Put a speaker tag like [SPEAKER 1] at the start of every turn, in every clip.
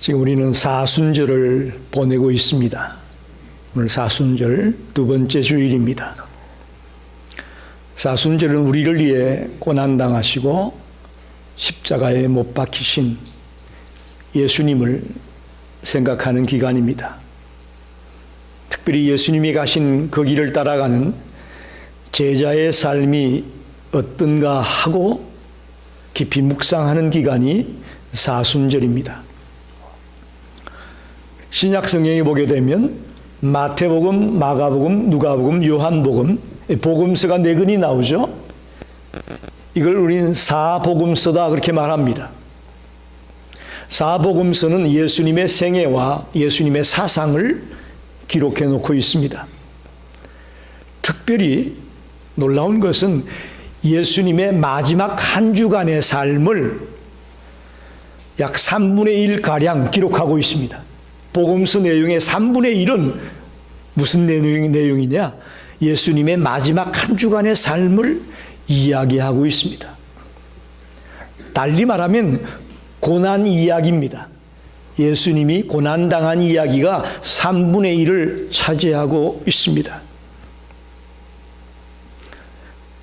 [SPEAKER 1] 지금 우리는 사순절을 보내고 있습니다. 오늘 사순절 두 번째 주일입니다. 사순절은 우리를 위해 고난당하시고 십자가에 못 박히신 예수님을 생각하는 기간입니다. 특별히 예수님이 가신 그 길을 따라가는 제자의 삶이 어떤가 하고 깊이 묵상하는 기간이 사순절입니다. 신약 성경에 보게 되면 마태복음, 마가복음, 누가복음, 요한복음, 복음서가 4권이 나오죠. 이걸 우리는 사복음서다 그렇게 말합니다. 사복음서는 예수님의 생애와 예수님의 사상을 기록해 놓고 있습니다. 특별히 놀라운 것은 예수님의 마지막 한 주간의 삶을 약 3분의 1가량 기록하고 있습니다. 복음서 내용의 3분의 1은 무슨 내용이냐? 예수님의 마지막 한 주간의 삶을 이야기하고 있습니다. 달리 말하면 고난 이야기입니다. 예수님이 고난당한 이야기가 3분의 1을 차지하고 있습니다.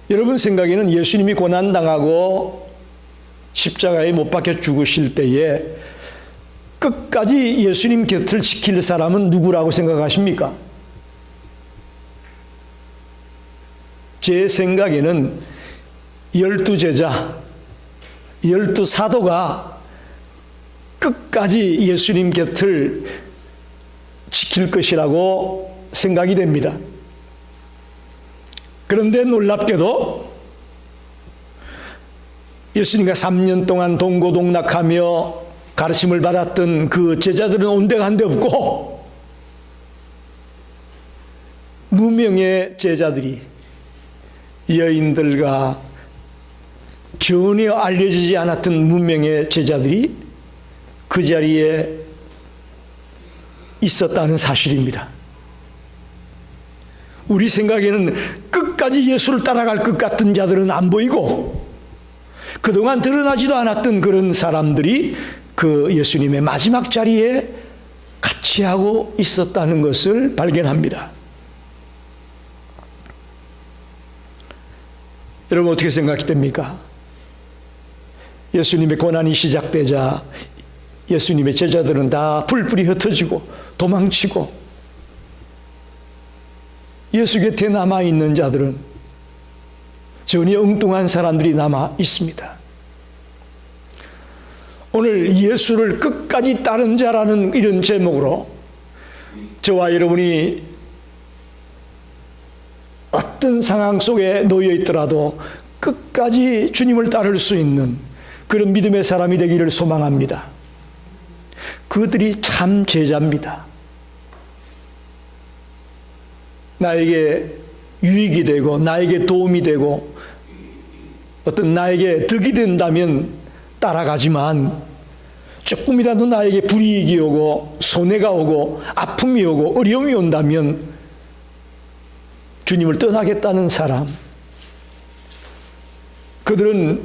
[SPEAKER 1] 여러분 생각에는 예수님이 고난당하고 십자가에 못 박혀 죽으실 때에 끝까지 예수님 곁을 지킬 사람은 누구라고 생각하십니까? 제 생각에는 12제자, 12사도가 끝까지 예수님 곁을 지킬 것이라고 생각이 됩니다. 그런데 놀랍게도 예수님과 3년 동안 동고동락하며 가르침을 받았던 그 제자들은 온데간데 없고 무명의 제자들이 여인들과 전혀 알려지지 않았던 무명의 제자들이 그 자리에 있었다는 사실입니다. 우리 생각에는 끝까지 예수를 따라갈 것 같은 자들은 안 보이고 그동안 드러나지도 않았던 그런 사람들이 그 예수님의 마지막 자리에 같이 하고 있었다는 것을 발견합니다. 여러분 어떻게 생각됩니까? 예수님의 고난이 시작되자 예수님의 제자들은 다 뿔뿔이 흩어지고 도망치고 예수 곁에 남아있는 자들은 전혀 엉뚱한 사람들이 남아 있습니다. 오늘 예수를 끝까지 따른 자라는 이런 제목으로 저와 여러분이 어떤 상황 속에 놓여 있더라도 끝까지 주님을 따를 수 있는 그런 믿음의 사람이 되기를 소망합니다. 그들이 참 제자입니다. 나에게 유익이 되고 나에게 도움이 되고 어떤 나에게 득이 된다면 따라가지만 조금이라도 나에게 불이익이 오고 손해가 오고 아픔이 오고 어려움이 온다면 주님을 떠나겠다는 사람, 그들은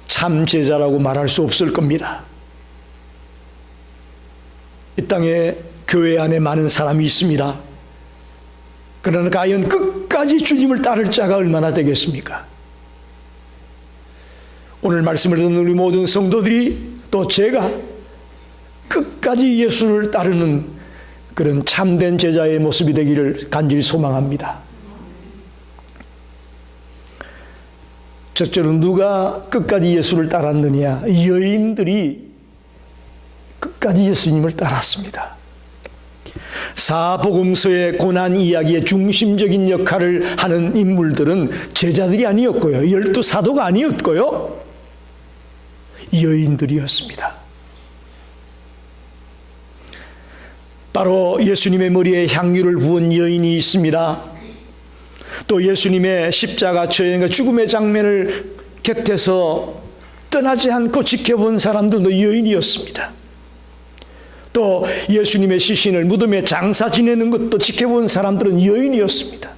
[SPEAKER 1] 참 제자라고 말할 수 없을 겁니다. 이 땅에 교회 안에 많은 사람이 있습니다. 그러나 과연 끝까지 주님을 따를 자가 얼마나 되겠습니까? 오늘 말씀을 듣는 우리 모든 성도들이 또 제가 끝까지 예수를 따르는 그런 참된 제자의 모습이 되기를 간절히 소망합니다. 첫째로 누가 끝까지 예수를 따랐느냐? 여인들이 끝까지 예수님을 따랐습니다. 사복음서의 고난 이야기의 중심적인 역할을 하는 인물들은 제자들이 아니었고요. 12사도가 아니었고요. 여인들이었습니다. 바로 예수님의 머리에 향유를 부은 여인이 있습니다. 또 예수님의 십자가 처형과 죽음의 장면을 곁에서 떠나지 않고 지켜본 사람들도 여인이었습니다. 또 예수님의 시신을 무덤에 장사 지내는 것도 지켜본 사람들은 여인이었습니다.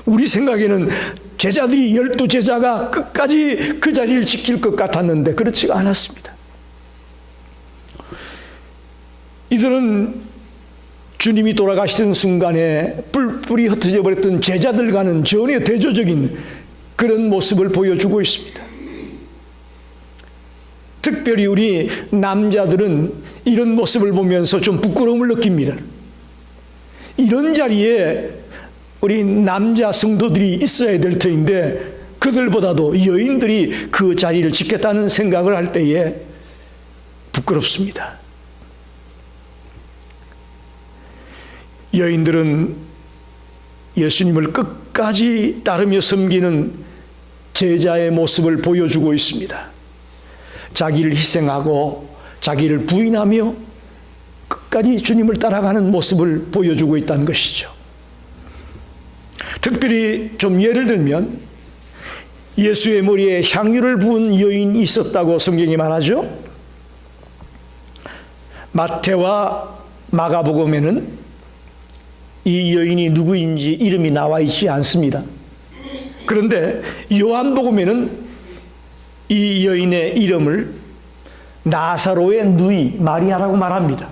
[SPEAKER 1] 우리 생각에는 제자들이 12제자가 끝까지 그 자리를 지킬 것 같았는데 그렇지가 않았습니다. 이들은 주님이 돌아가시던 순간에 뿔뿔이 흩어져 버렸던 제자들과는 전혀 대조적인 그런 모습을 보여주고 있습니다. 특별히 우리 남자들은 이런 모습을 보면서 좀 부끄러움을 느낍니다. 이런 자리에 우리 남자 성도들이 있어야 될 터인데 그들보다도 여인들이 그 자리를 지켰다는 생각을 할 때에 부끄럽습니다. 여인들은 예수님을 끝까지 따르며 섬기는 제자의 모습을 보여주고 있습니다. 자기를 희생하고 자기를 부인하며 끝까지 주님을 따라가는 모습을 보여주고 있다는 것이죠. 특별히 좀 예를 들면 예수의 머리에 향유를 부은 여인이 있었다고 성경이 말하죠. 마태와 마가복음에는 이 여인이 누구인지 이름이 나와 있지 않습니다. 그런데 요한복음에는 이 여인의 이름을 나사로의 누이 마리아라고 말합니다.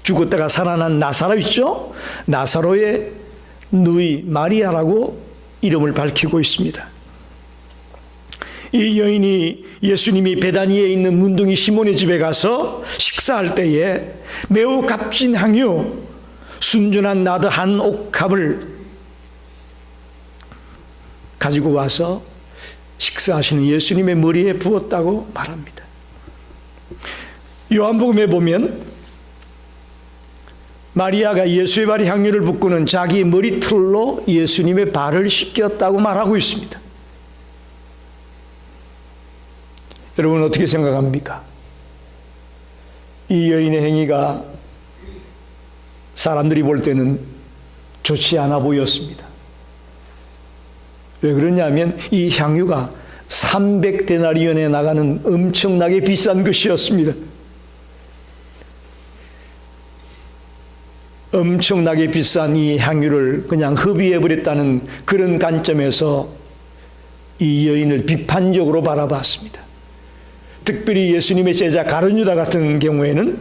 [SPEAKER 1] 죽었다가 살아난 나사로 있죠? 나사로의 누이 마리아라고 이름을 밝히고 있습니다. 이 여인이 예수님이 베다니에 있는 문둥이 시몬의 집에 가서 식사할 때에 매우 값진 향유 순전한 나드 한 옥합을 가지고 와서 식사하시는 예수님의 머리에 부었다고 말합니다. 요한복음에 보면 마리아가 예수의 발에 향유를 붓고는 자기 머리털로 예수님의 발을 씻겼다고 말하고 있습니다. 여러분 어떻게 생각합니까? 이 여인의 행위가 사람들이 볼 때는 좋지 않아 보였습니다. 왜 그러냐면 이 향유가 300데나리온에 나가는 엄청나게 비싼 것이었습니다. 엄청나게 비싼 이 향유를 그냥 허비해버렸다는 그런 관점에서 이 여인을 비판적으로 바라봤습니다. 특별히 예수님의 제자 가룟유다 같은 경우에는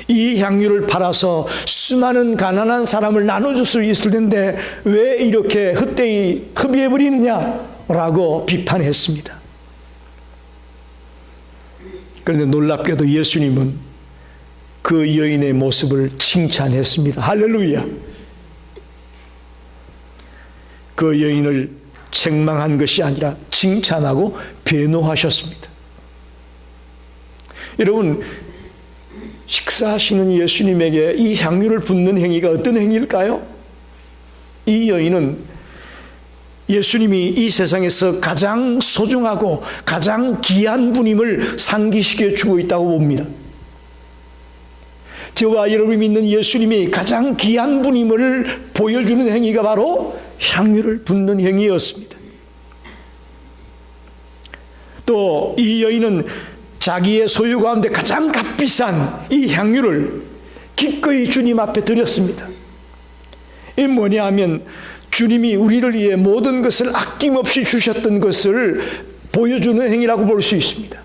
[SPEAKER 1] 이 향유를 팔아서 수많은 가난한 사람을 나눠줄 수 있을 텐데 왜 이렇게 헛되이 허비해버리느냐라고 비판했습니다. 그런데 놀랍게도 예수님은 그 여인의 모습을 칭찬했습니다. 할렐루야. 그 여인을 책망한 것이 아니라 칭찬하고 변호하셨습니다. 여러분 식사하시는 예수님에게 이 향유를 붓는 행위가 어떤 행위일까요? 이 여인은 예수님이 이 세상에서 가장 소중하고 가장 귀한 분임을 상기시켜 주고 있다고 봅니다. 저와 여러분이 믿는 예수님이 가장 귀한 분임을 보여주는 행위가 바로 향유를 붓는 행위였습니다. 또 이 여인은 자기의 소유 가운데 가장 값비싼 이 향유를 기꺼이 주님 앞에 드렸습니다. 이 뭐냐 하면 주님이 우리를 위해 모든 것을 아낌없이 주셨던 것을 보여주는 행위라고 볼 수 있습니다.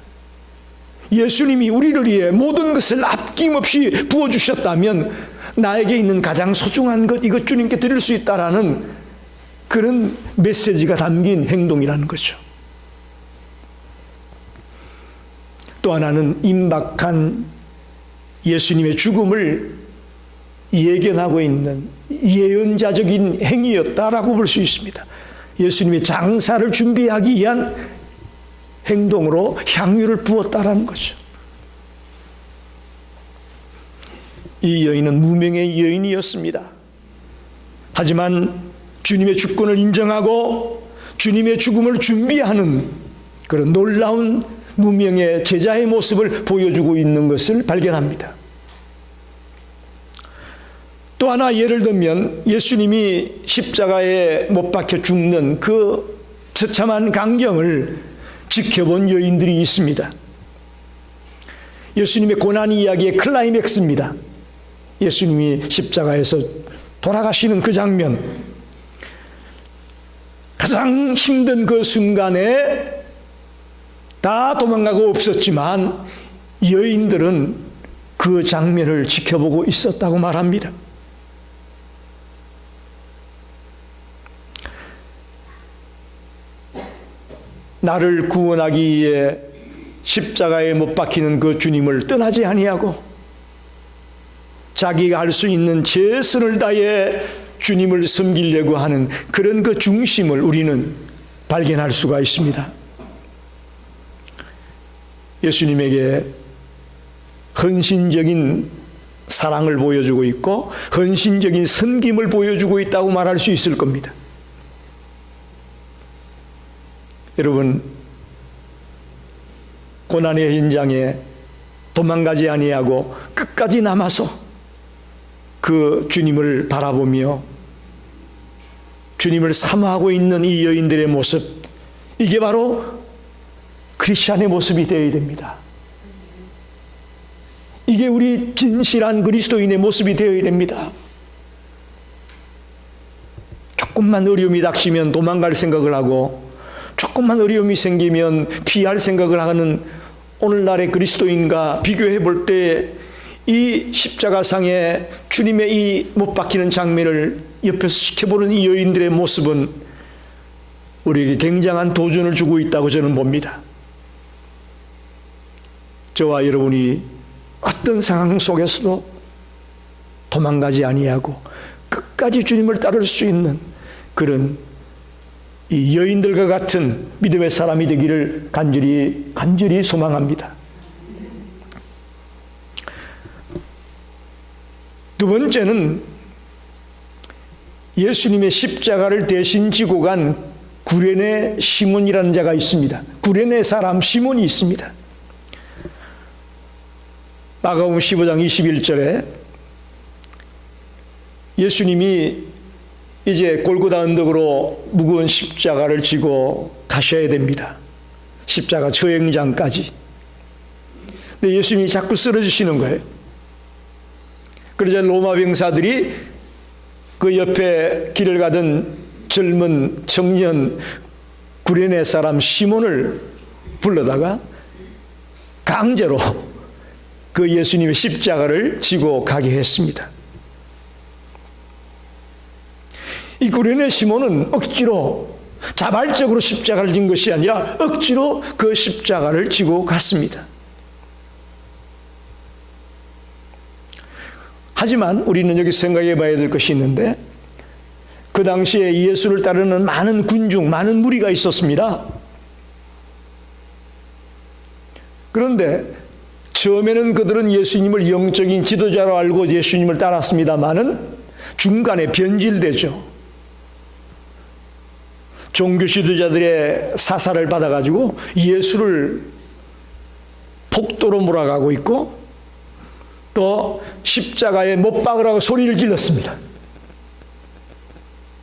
[SPEAKER 1] 예수님이 우리를 위해 모든 것을 아낌없이 부어주셨다면 나에게 있는 가장 소중한 것 이것 주님께 드릴 수 있다라는 그런 메시지가 담긴 행동이라는 거죠. 또 하나는 임박한 예수님의 죽음을 예견하고 있는 예언자적인 행위였다라고 볼 수 있습니다. 예수님의 장사를 준비하기 위한 행동으로 향유를 부었다라는 거죠. 이 여인은 무명의 여인이었습니다. 하지만 주님의 주권을 인정하고 주님의 죽음을 준비하는 그런 놀라운 무명의 제자의 모습을 보여주고 있는 것을 발견합니다. 또 하나 예를 들면 예수님이 십자가에 못 박혀 죽는 그 처참한 광경을 지켜본 여인들이 있습니다. 예수님의 고난 이야기의 클라이맥스입니다. 예수님이 십자가에서 돌아가시는 그 장면, 가장 힘든 그 순간에 다 도망가고 없었지만 여인들은 그 장면을 지켜보고 있었다고 말합니다. 나를 구원하기 위해 십자가에 못 박히는 그 주님을 떠나지 아니하고 자기가 할 수 있는 최선을 다해 주님을 섬기려고 하는 그런 그 중심을 우리는 발견할 수가 있습니다. 예수님에게 헌신적인 사랑을 보여주고 있고 헌신적인 섬김을 보여주고 있다고 말할 수 있을 겁니다. 여러분, 고난의 현장에 도망가지 아니하고 끝까지 남아서 그 주님을 바라보며 주님을 사모하고 있는 이 여인들의 모습, 이게 바로 크리스찬의 모습이 되어야 됩니다. 이게 우리 진실한 그리스도인의 모습이 되어야 됩니다. 조금만 어려움이 닥치면 도망갈 생각을 하고 조금만 어려움이 생기면 피할 생각을 하는 오늘날의 그리스도인과 비교해 볼 때 이 십자가상에 주님의 이 못 박히는 장면을 옆에서 지켜보는 이 여인들의 모습은 우리에게 굉장한 도전을 주고 있다고 저는 봅니다. 저와 여러분이 어떤 상황 속에서도 도망가지 아니하고 끝까지 주님을 따를 수 있는 그런 이 여인들과 같은 믿음의 사람이 되기를 간절히 소망합니다. 두 번째는 예수님의 십자가를 대신 지고 간 구레네 시몬이라는 자가 있습니다. 구레네 사람 시몬이 있습니다. 마가복음 15장 21절에 예수님이 이제 골고다 언덕으로 무거운 십자가를 지고 가셔야 됩니다. 십자가 처형장까지. 근데 예수님이 자꾸 쓰러지시는 거예요. 그러자 로마 병사들이 그 옆에 길을 가던 젊은 청년 구레네 사람 시몬을 불러다가 강제로 그 예수님의 십자가를 지고 가게 했습니다. 이 구레네 시몬은 억지로 자발적으로 십자가를 진 것이 아니라 억지로 그 십자가를 지고 갔습니다. 하지만 우리는 여기 생각해 봐야 될 것이 있는데 그 당시에 예수를 따르는 많은 군중, 많은 무리가 있었습니다. 그런데 처음에는 그들은 예수님을 영적인 지도자로 알고 예수님을 따랐습니다마는 중간에 변질되죠. 종교 지도자들의 사사를 받아가지고 예수를 폭도로 몰아가고 있고 또 십자가에 못 박으라고 소리를 질렀습니다.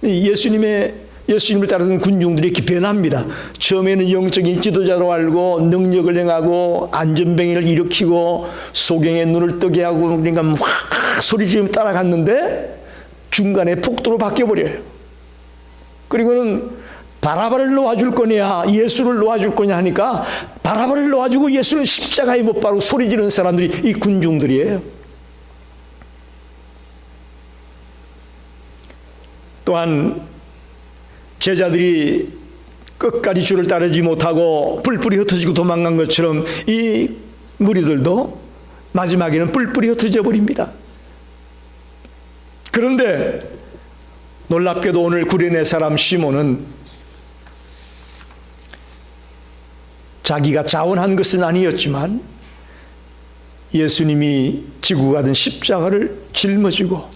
[SPEAKER 1] 예수님을 따르는 군중들이 이렇게 변합니다. 처음에는 영적인 지도자로 알고 능력을 행하고 안전병을 일으키고 소경의 눈을 뜨게 하고 그러니까 막 소리 지르며 따라갔는데 중간에 폭도로 바뀌어버려요. 그리고는 바라바를 놓아줄 거냐 예수를 놓아줄 거냐 하니까 바라바를 놓아주고 예수를 십자가에 못 박고 소리 지르는 사람들이 이 군중들이에요. 또한 제자들이 끝까지 주를 따르지 못하고 뿔뿔이 흩어지고 도망간 것처럼 이 무리들도 마지막에는 뿔뿔이 흩어져 버립니다. 그런데 놀랍게도 오늘 구레네 사람 시몬은 자기가 자원한 것은 아니었지만 예수님이 지고 가던 십자가를 짊어지고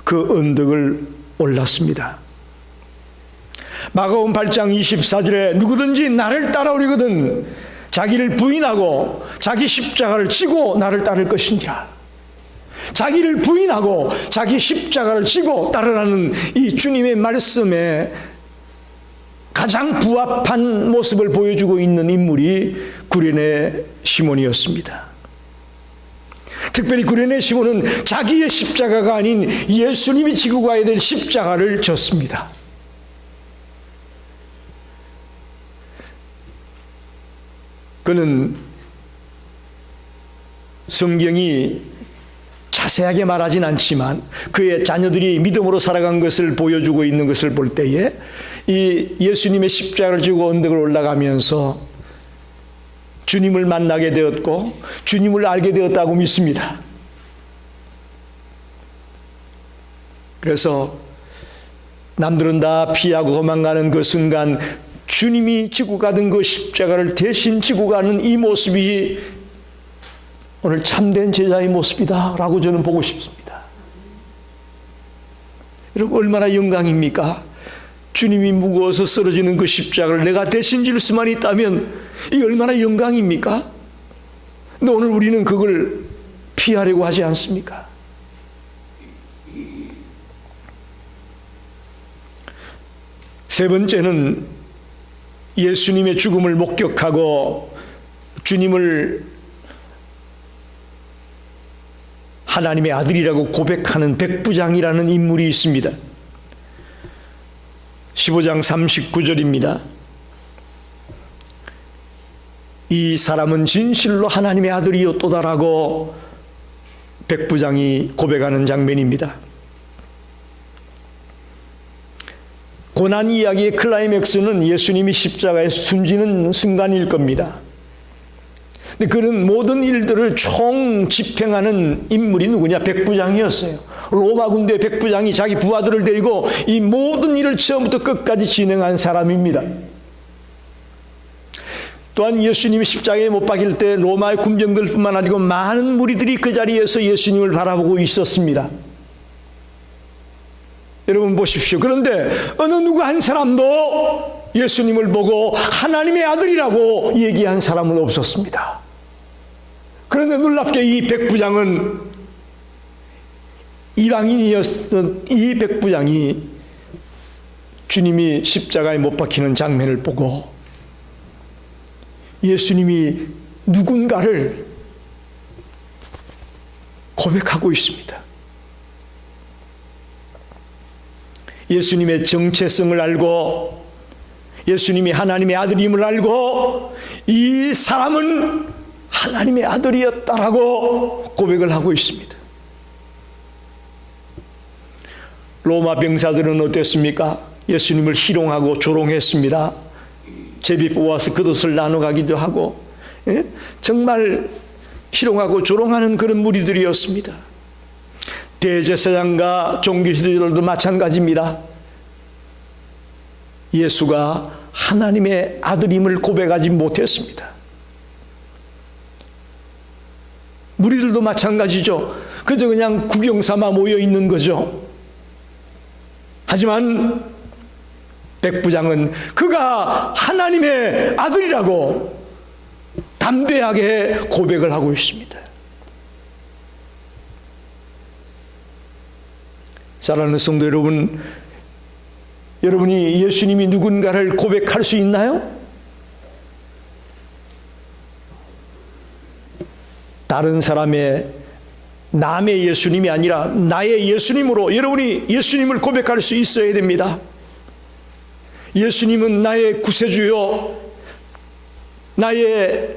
[SPEAKER 1] 그 언덕을 올랐습니다. 마가복음 8장 24절에 누구든지 나를 따라오려거든 자기를 부인하고 자기 십자가를 지고 나를 따를 것이니라. 자기를 부인하고 자기 십자가를 지고 따르라는 이 주님의 말씀에 가장 부합한 모습을 보여주고 있는 인물이 구레네 시몬이었습니다. 특별히 구레네 시몬은 자기의 십자가가 아닌 예수님이 지고 가야 될 십자가를 졌습니다. 그는 성경이 자세하게 말하진 않지만 그의 자녀들이 믿음으로 살아간 것을 보여주고 있는 것을 볼 때에 이 예수님의 십자가를 지고 언덕을 올라가면서 주님을 만나게 되었고 주님을 알게 되었다고 믿습니다. 그래서 남들은 다 피하고 도망가는 그 순간 주님이 지고 가던 그 십자가를 대신 지고 가는 이 모습이 오늘 참된 제자의 모습이다라고 저는 보고 싶습니다. 여러분, 얼마나 영광입니까? 주님이 무거워서 쓰러지는 그 십자가를 내가 대신 질 수만 있다면 이 얼마나 영광입니까? 근데 오늘 우리는 그걸 피하려고 하지 않습니까? 세 번째는 예수님의 죽음을 목격하고 주님을 하나님의 아들이라고 고백하는 백부장이라는 인물이 있습니다. 15장 39절입니다. 이 사람은 진실로 하나님의 아들이었도다라고 백부장이 고백하는 장면입니다. 고난 이야기의 클라이맥스는 예수님이 십자가에 숨지는 순간일 겁니다. 근데 그런 모든 일들을 총 집행하는 인물이 누구냐? 백부장이었어요. 로마 군대 백부장이 자기 부하들을 데리고 이 모든 일을 처음부터 끝까지 진행한 사람입니다. 또한 예수님이 십자가에 못 박힐 때 로마의 군병들뿐만 아니고 많은 무리들이 그 자리에서 예수님을 바라보고 있었습니다. 여러분 보십시오. 그런데 어느 누구 한 사람도 예수님을 보고 하나님의 아들이라고 얘기한 사람은 없었습니다. 그런데 놀랍게 이 백부장은 이방인이었던 이 백부장이 주님이 십자가에 못 박히는 장면을 보고 예수님이 누군가를 고백하고 있습니다. 예수님의 정체성을 알고 예수님이 하나님의 아들임을 알고 이 사람은 하나님의 아들이었다라고 고백을 하고 있습니다. 로마 병사들은 어땠습니까? 예수님을 희롱하고 조롱했습니다. 제비 뽑아서 겉옷을 나눠 가기도 하고, 정말 희롱하고 조롱하는 그런 무리들이었습니다. 대제사장과 종교지도자들도 마찬가지입니다. 예수가 하나님의 아들임을 고백하지 못했습니다. 무리들도 마찬가지죠. 그저 그냥 구경 삼아 모여 있는 거죠. 하지만 백부장은 그가 하나님의 아들이라고 담대하게 고백을 하고 있습니다. 사랑하는 성도 여러분, 여러분이 예수님이 누군가를 고백할 수 있나요? 다른 사람의 남의 예수님이 아니라 나의 예수님으로 여러분이 예수님을 고백할 수 있어야 됩니다. 예수님은 나의 구세주요, 나의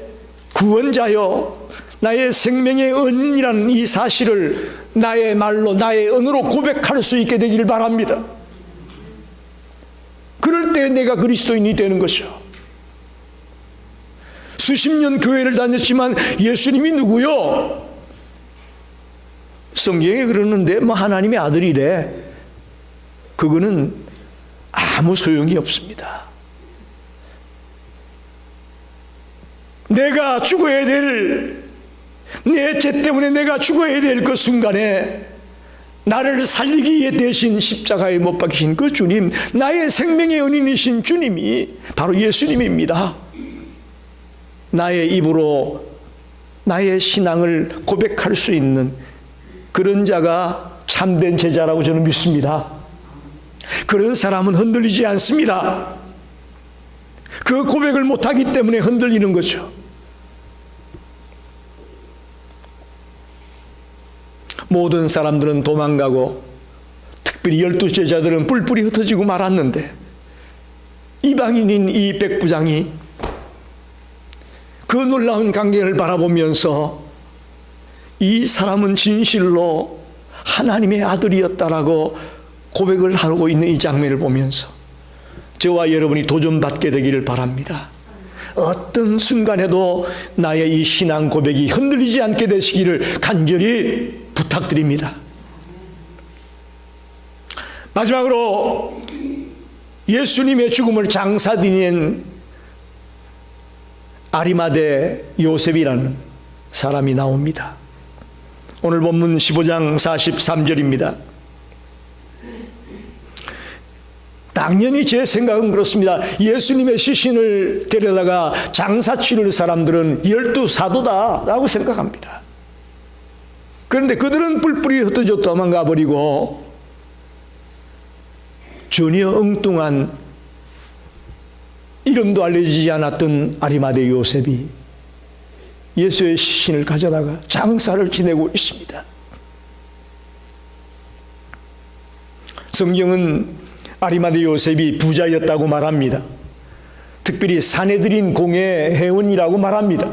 [SPEAKER 1] 구원자요, 나의 생명의 은인이라는 이 사실을 나의 말로, 나의 언어로 고백할 수 있게 되길 바랍니다. 그럴 때 내가 그리스도인이 되는 것이요. 수십 년 교회를 다녔지만 예수님이 누구요? 성경에 그러는데 뭐 하나님의 아들이래. 그거는 아무 소용이 없습니다. 내가 죽어야 될, 내 죄 때문에 내가 죽어야 될 그 순간에 나를 살리기 위해 대신 십자가에 못 박히신 그 주님, 나의 생명의 은인이신 주님이 바로 예수님입니다. 나의 입으로 나의 신앙을 고백할 수 있는 그런 자가 참된 제자라고 저는 믿습니다. 그런 사람은 흔들리지 않습니다. 그 고백을 못하기 때문에 흔들리는 거죠. 모든 사람들은 도망가고 특별히 12제자들은 뿔뿔이 흩어지고 말았는데 이방인인 이 백부장이 그 놀라운 광경을 바라보면서 이 사람은 진실로 하나님의 아들이었다라고 고백을 하고 있는 이 장면을 보면서 저와 여러분이 도전받게 되기를 바랍니다. 어떤 순간에도 나의 이 신앙 고백이 흔들리지 않게 되시기를 간절히 부탁드립니다. 마지막으로 예수님의 죽음을 장사지낸 아리마대 요셉이라는 사람이 나옵니다. 오늘 본문 15장 43절입니다. 당연히 제 생각은 그렇습니다. 예수님의 시신을 데려다가 장사 치를 사람들은 12사도다라고 생각합니다. 그런데 그들은 뿔뿔이 흩어져 도망가 버리고 전혀 엉뚱한 이름도 알려지지 않았던 아리마대 요셉이 예수의 시신을 가져다가 장사를 지내고 있습니다. 성경은 아리마대 요셉이 부자였다고 말합니다. 특별히 사내들인 공의 회원이라고 말합니다.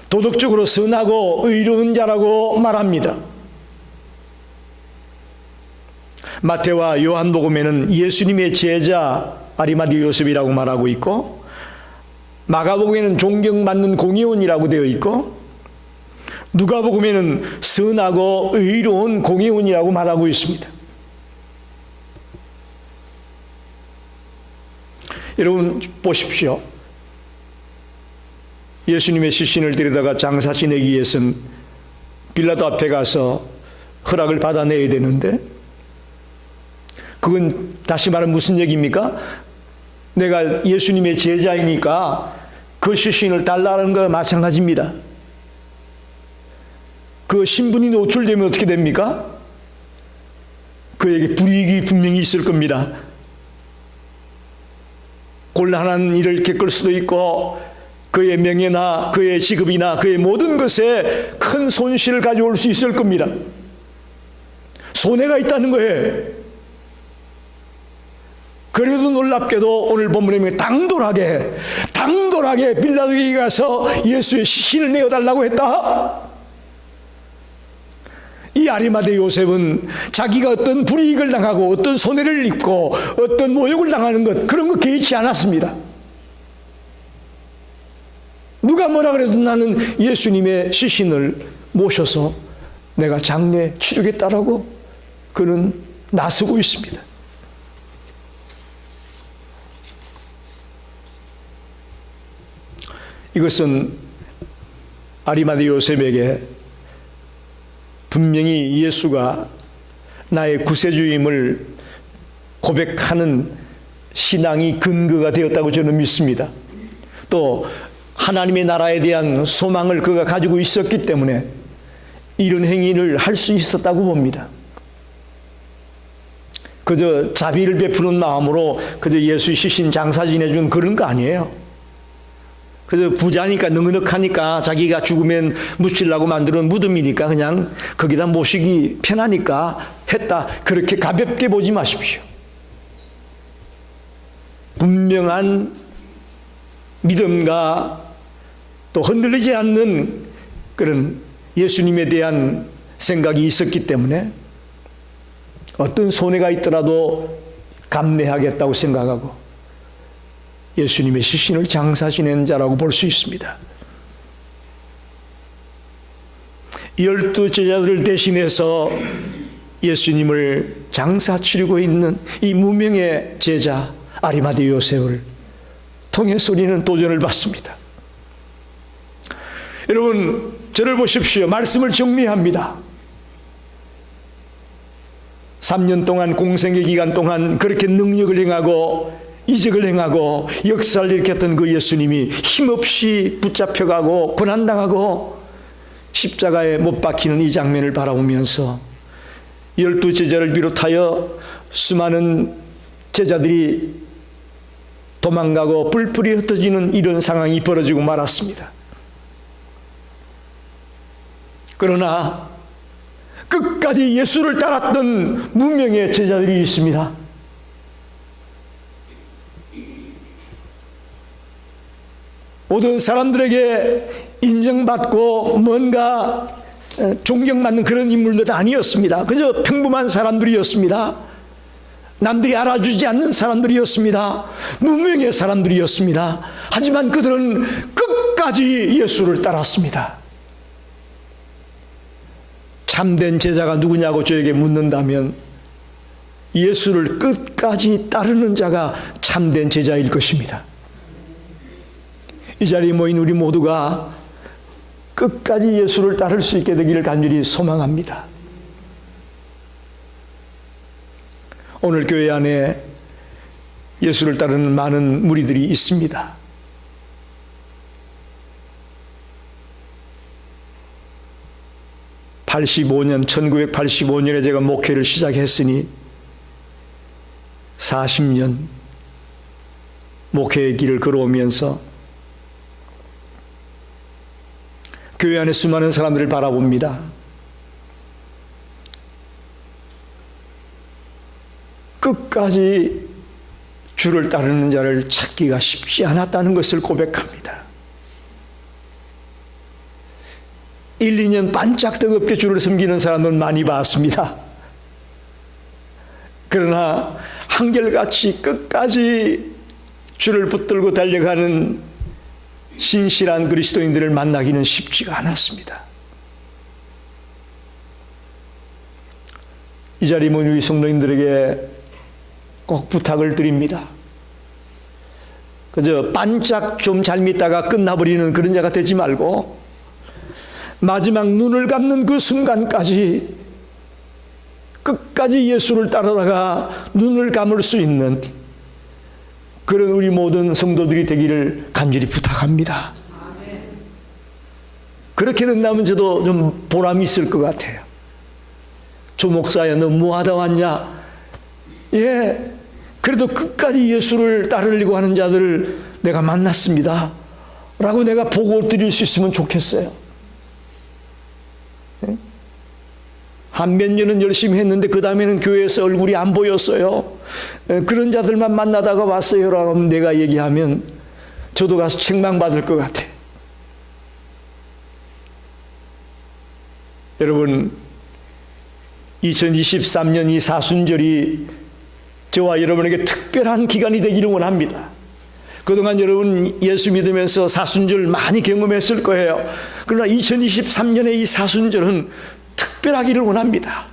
[SPEAKER 1] 도덕적으로 선하고 의로운 자라고 말합니다. 마태와 요한복음에는 예수님의 제자 아리마대 요셉이라고 말하고 있고, 마가복음에는 존경받는 공회원이라고 되어 있고, 누가복음에는 선하고 의로운 공회원이라고 말하고 있습니다. 여러분 보십시오. 예수님의 시신을 데려다가 장사 지내기 위해서는 빌라도 앞에 가서 허락을 받아내야 되는데, 그건 다시 말하면 무슨 얘기입니까? 내가 예수님의 제자이니까 그 시신을 달라는 거 마찬가지입니다. 그 신분이 노출되면 어떻게 됩니까? 그에게 불이익이 분명히 있을 겁니다. 곤란한 일을 겪을 수도 있고, 그의 명예나 그의 직업이나 그의 모든 것에 큰 손실을 가져올 수 있을 겁니다. 손해가 있다는 거예요. 그래도 놀랍게도 오늘 본문에 보면 당돌하게 빌라도에게 가서 예수의 시신을 내어달라고 했다. 이 아리마대 요셉은 자기가 어떤 불이익을 당하고 어떤 손해를 입고 어떤 모욕을 당하는 것, 그런 거 개의치 않았습니다. 누가 뭐라 그래도 나는 예수님의 시신을 모셔서 내가 장례 치르겠다라고 그는 나서고 있습니다. 이것은 아리마대 요셉에게 분명히 예수가 나의 구세주임을 고백하는 신앙이 근거가 되었다고 저는 믿습니다. 또 하나님의 나라에 대한 소망을 그가 가지고 있었기 때문에 이런 행위를 할 수 있었다고 봅니다. 그저 자비를 베푸는 마음으로 그저 예수 시신 장사 지내준 그런 거 아니에요. 그래서 부자니까 넉넉하니까 자기가 죽으면 묻히려고 만드는 무덤이니까 그냥 거기다 모시기 편하니까 했다. 그렇게 가볍게 보지 마십시오. 분명한 믿음과 또 흔들리지 않는 그런 예수님에 대한 생각이 있었기 때문에 어떤 손해가 있더라도 감내하겠다고 생각하고 예수님의 시신을 장사 지낸 자라고 볼 수 있습니다. 12 제자들을 대신해서 예수님을 장사 치르고 있는 이 무명의 제자 아리마대 요셉을 통해서 우리는 도전을 받습니다. 여러분, 저를 보십시오. 말씀을 정리합니다. 3년 동안 공생의 기간 동안 그렇게 능력을 행하고 이적을 행하고 역사를 일으켰던 그 예수님이 힘없이 붙잡혀가고 고난당하고 십자가에 못 박히는 이 장면을 바라보면서 12 제자를 비롯하여 수많은 제자들이 도망가고 뿔뿔이 흩어지는 이런 상황이 벌어지고 말았습니다. 그러나 끝까지 예수를 따랐던 무명의 제자들이 있습니다. 모든 사람들에게 인정받고 뭔가 존경받는 그런 인물들은 아니었습니다. 그저 평범한 사람들이었습니다. 남들이 알아주지 않는 사람들이었습니다. 무명의 사람들이었습니다. 하지만 그들은 끝까지 예수를 따랐습니다. 참된 제자가 누구냐고 저에게 묻는다면 예수를 끝까지 따르는 자가 참된 제자일 것입니다. 이 자리에 모인 우리 모두가 끝까지 예수를 따를 수 있게 되기를 간절히 소망합니다. 오늘 교회 안에 예수를 따르는 많은 무리들이 있습니다. (85년) 1985년에 제가 목회를 시작했으니 40년 목회의 길을 걸어오면서 교회 안에 수많은 사람들을 바라봅니다. 끝까지 주를 따르는 자를 찾기가 쉽지 않았다는 것을 고백합니다. 1, 2년 반짝 뜨겁게 주를 섬기는 사람은 많이 봤습니다. 그러나 한결같이 끝까지 주를 붙들고 달려가는 신실한 그리스도인들을 만나기는 쉽지가 않았습니다. 이 자리에 모인 우리 성도님들에게 꼭 부탁을 드립니다. 그저 반짝 좀 잘 믿다가 끝나버리는 그런 자가 되지 말고 마지막 눈을 감는 그 순간까지 끝까지 예수를 따라다가 눈을 감을 수 있는 그런 우리 모든 성도들이 되기를 간절히 부탁합니다. 그렇게 된다면 저도 좀 보람이 있을 것 같아요. 조 목사야, 너 뭐하다 왔냐? 예, 그래도 끝까지 예수를 따르려고 하는 자들을 내가 만났습니다 라고 내가 보고 드릴 수 있으면 좋겠어요. 한 몇 년은 열심히 했는데 그 다음에는 교회에서 얼굴이 안 보였어요. 그런 자들만 만나다가 왔어요 라고 내가 얘기하면 저도 가서 책망받을 것 같아요. 여러분, 2023년 이 사순절이 저와 여러분에게 특별한 기간이 되기를 원합니다. 그동안 여러분 예수 믿으면서 사순절 많이 경험했을 거예요. 그러나 2023년의 이 사순절은 특별하기를 원합니다.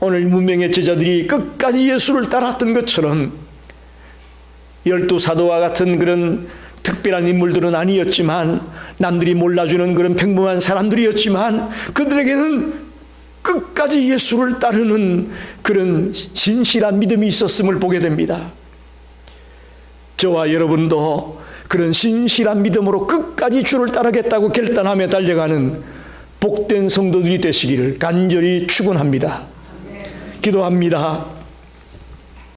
[SPEAKER 1] 오늘 문명의 제자들이 끝까지 예수를 따랐던 것처럼 12사도와 같은 그런 특별한 인물들은 아니었지만 남들이 몰라주는 그런 평범한 사람들이었지만 그들에게는 끝까지 예수를 따르는 그런 진실한 믿음이 있었음을 보게 됩니다. 저와 여러분도 그런 신실한 믿음으로 끝까지 주를 따르겠다고 결단하며 달려가는 복된 성도들이 되시기를 간절히 축원합니다. 기도합니다.